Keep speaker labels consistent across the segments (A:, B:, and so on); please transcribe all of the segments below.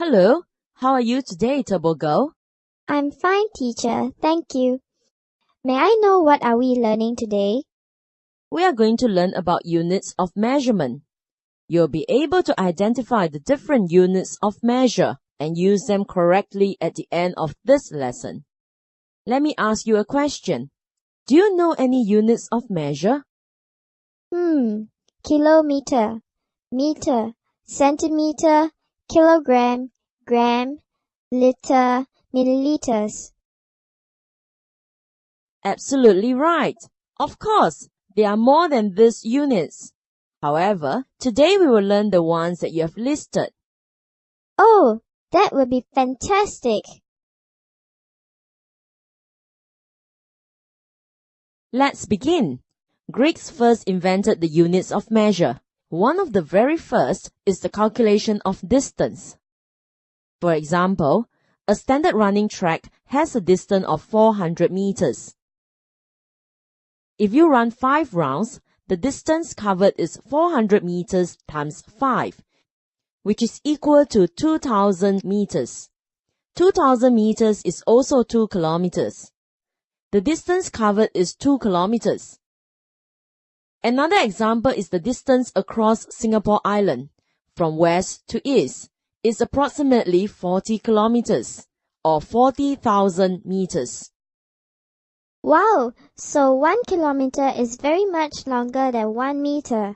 A: Hello, how are you today, Turbo Girl?
B: I'm fine, teacher. Thank you. May I know what are we learning today?
A: We are going to learn about units of measurement. You'll be able to identify the different units of measure and use them correctly at the end of this lesson. Let me ask you a question. Do you know any units of measure?
B: Kilometer, meter, centimeter, kilogram, gram, liter, milliliters.
A: Absolutely right. Of course, there are more than these units. However, today we will learn the ones that you have listed.
B: Oh, that would be fantastic.
A: Let's begin. Greeks first invented the units of measure. One of the very first is the calculation of distance. For example, a standard running track has a distance of 400 meters. If you run 5 rounds, the distance covered is 400 meters times 5, which is equal to 2,000 meters. 2,000 meters is also 2 kilometers. The distance covered is 2 kilometers. Another example is the distance across Singapore Island, from west to east, is approximately 40 kilometers, or 40,000 meters.
B: Wow, so 1 kilometer is very much longer than 1 meter.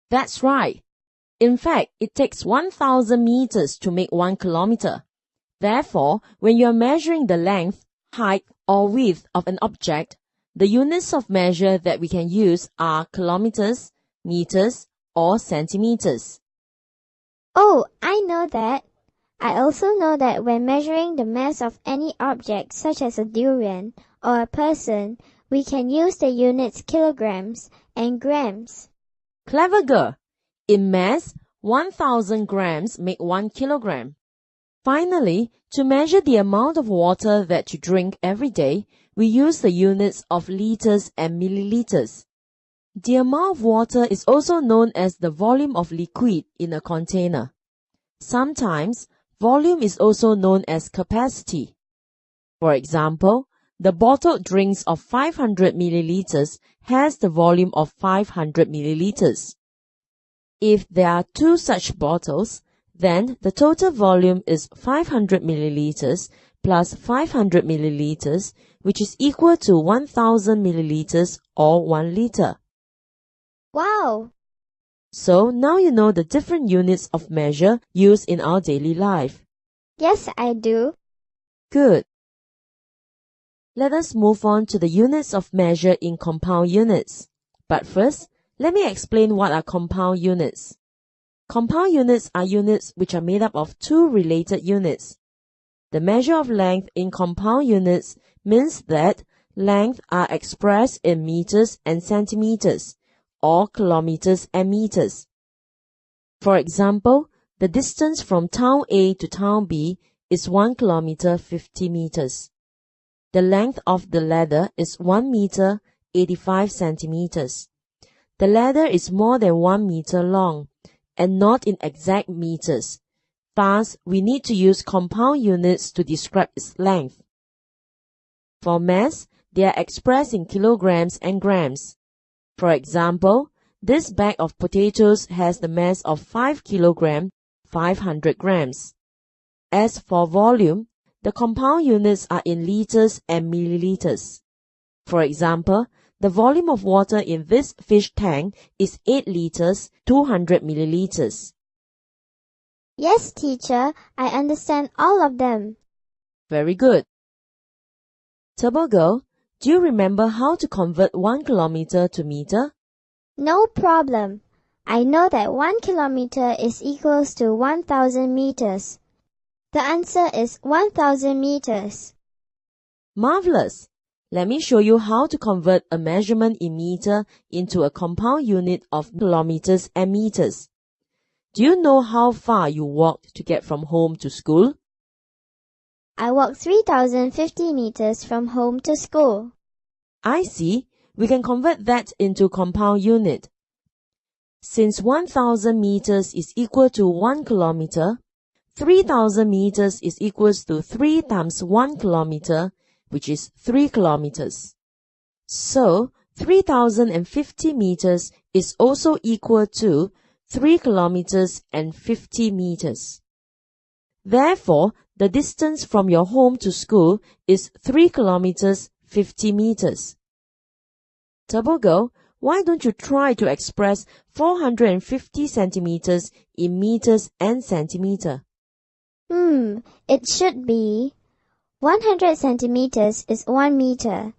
A: That's right. In fact, it takes 1,000 meters to make 1 kilometer. Therefore, when you are measuring the length, height, or width of an object, the units of measure that we can use are kilometers, meters, or centimeters.
B: Oh, I know that. I also know that when measuring the mass of any object such as a durian or a person, we can use the units kilograms and grams.
A: Clever girl! In mass, 1,000 grams make 1 kilogram. Finally, to measure the amount of water that you drink every day, we use the units of liters and milliliters. The amount of water is also known as the volume of liquid in a container. Sometimes, volume is also known as capacity. For example, the bottled drinks of 500 milliliters has the volume of 500 milliliters. If there are 2 such bottles, then the total volume is 500 milliliters plus 500 milliliters, which is equal to 1,000 milliliters or 1 liter.
B: Wow!
A: So now you know the different units of measure used in our daily life.
B: Yes, I do.
A: Good. Let us move on to the units of measure in compound units. But first, let me explain what are compound units. Compound units are units which are made up of 2 related units. The measure of length in compound units means that length are expressed in meters and centimeters, or kilometers and meters. For example, the distance from town A to town B is 1 kilometer 50 meters. The length of the ladder is 1 meter 85 centimeters. The ladder is more than 1 meter long and not in exact meters. Thus, we need to use compound units to describe its length. For mass, they are expressed in kilograms and grams. For example, this bag of potatoes has the mass of 5 kilogram, 500 grams. As for volume, the compound units are in liters and milliliters. For example, the volume of water in this fish tank is 8 liters, 200 milliliters.
B: Yes, teacher, I understand all of them.
A: Very good. Turbo Girl, do you remember how to convert 1 kilometer to meter?
B: No problem. I know that 1 kilometer is equals to 1,000 meters. The answer is 1,000 meters.
A: Marvelous! Let me show you how to convert a measurement in meter into a compound unit of kilometers and meters. Do you know how far you walked to get from home to school?
B: I walked 3,050 meters from home to school.
A: I see. We can convert that into compound unit. Since 1,000 meters is equal to 1 kilometer, 3,000 meters is equals to 3 times 1 kilometer, which is 3 kilometers. So, 3,050 meters is also equal to 3 kilometers and 50 meters. Therefore, the distance from your home to school is 3 kilometers 50 meters. Turbo Girl, why don't you try to express 450 centimeters in meters and centimeter?
B: It should be 100 centimeters is 1 meter.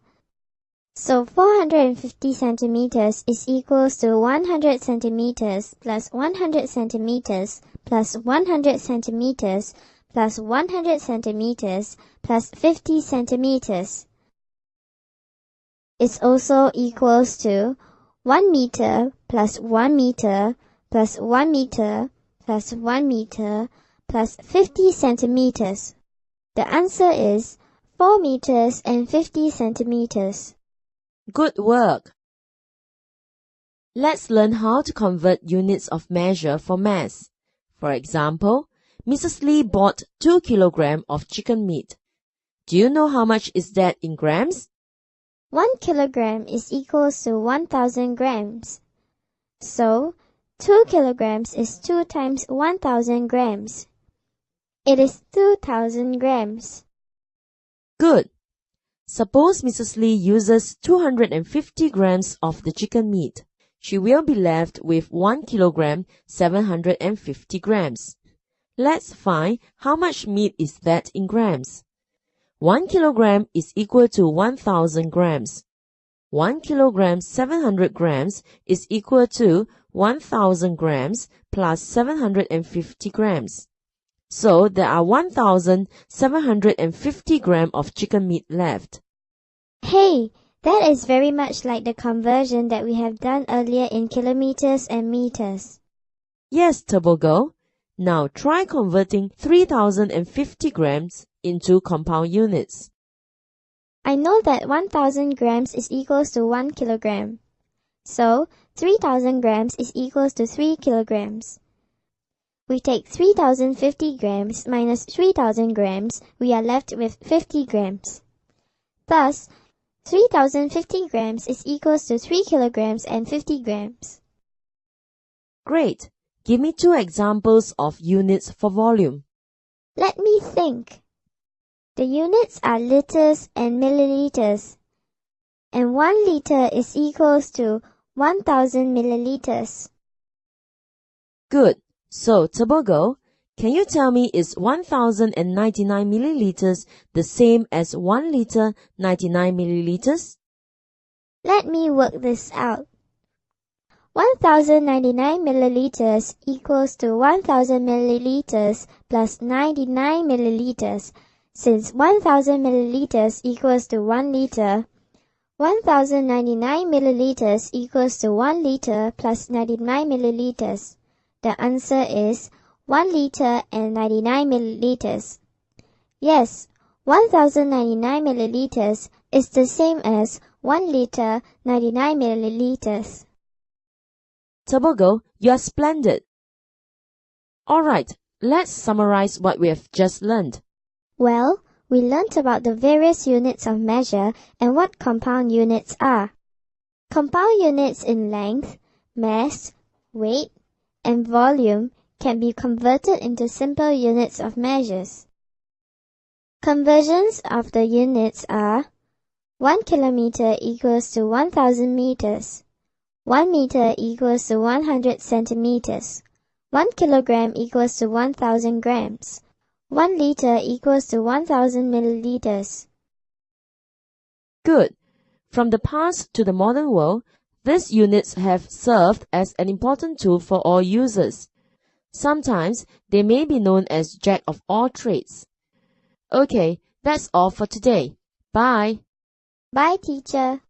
B: So 450 centimeters is equals to 100 centimeters plus 100 centimeters plus 100 centimeters plus 100 centimeters plus 50 centimeters. It's also equals to 1 meter plus 1 meter plus 1 meter plus 1 meter plus 50 centimeters. The answer is 4 meters and 50 centimeters.
A: Good work! Let's learn how to convert units of measure for mass. For example, Mrs. Lee bought 2 kilograms of chicken meat. Do you know how much is that in grams?
B: 1 kilogram is equals to 1,000 grams. So, 2 kilograms is 2 times 1,000 grams. It is 2,000 grams.
A: Good! Suppose Mrs. Lee uses 250 grams of the chicken meat. She will be left with 1 kilogram 750 grams. Let's find how much meat is that in grams. 1 kilogram is equal to 1,000 grams. 1 kilogram 700 grams is equal to 1,000 grams plus 750 grams. So there are 1,750 grams of chicken meat left.
B: Hey, that is very much like the conversion that we have done earlier in kilometers and meters.
A: Yes, Turbo Girl. Now try converting 3,050 grams into compound units.
B: I know that 1,000 grams is equals to 1 kilogram. So, 3,000 grams is equals to 3 kilograms. We take 3,050 grams minus 3,000 grams, we are left with 50 grams. Thus, 3,050 grams is equals to 3 kilograms and 50 grams.
A: Great! Give me 2 examples of units for volume.
B: Let me think. The units are liters and milliliters. And 1 liter is equals to 1,000 milliliters.
A: Good! So, Turbo Girl, can you tell me is 1,099 milliliters the same as 1 liter 99 milliliters?
B: Let me work this out. 1,099 milliliters equals to 1,000 milliliters plus 99 milliliters. Since 1,000 milliliters equals to 1 liter, 1,099 milliliters equals to 1 liter plus 99 milliliters. The answer is 1 liter and 99 milliliters. Yes, 1,099 milliliters is the same as 1 liter 99 milliliters.
A: Turbo Girl, you are splendid! Alright, let's summarize what we have just learned.
B: Well, we learned about the various units of measure and what compound units are. Compound units in length, mass, weight, and volume can be converted into simple units of measures. Conversions of the units are 1 kilometer equals to 1,000 meters, 1 meter equals to 100 centimeters, 1 kilogram equals to 1,000 grams, 1 liter equals to 1,000 milliliters.
A: Good! From the past to the modern world, these units have served as an important tool for all users. Sometimes they may be known as jack of all trades. Okay, that's all for today. Bye!
B: Bye, teacher.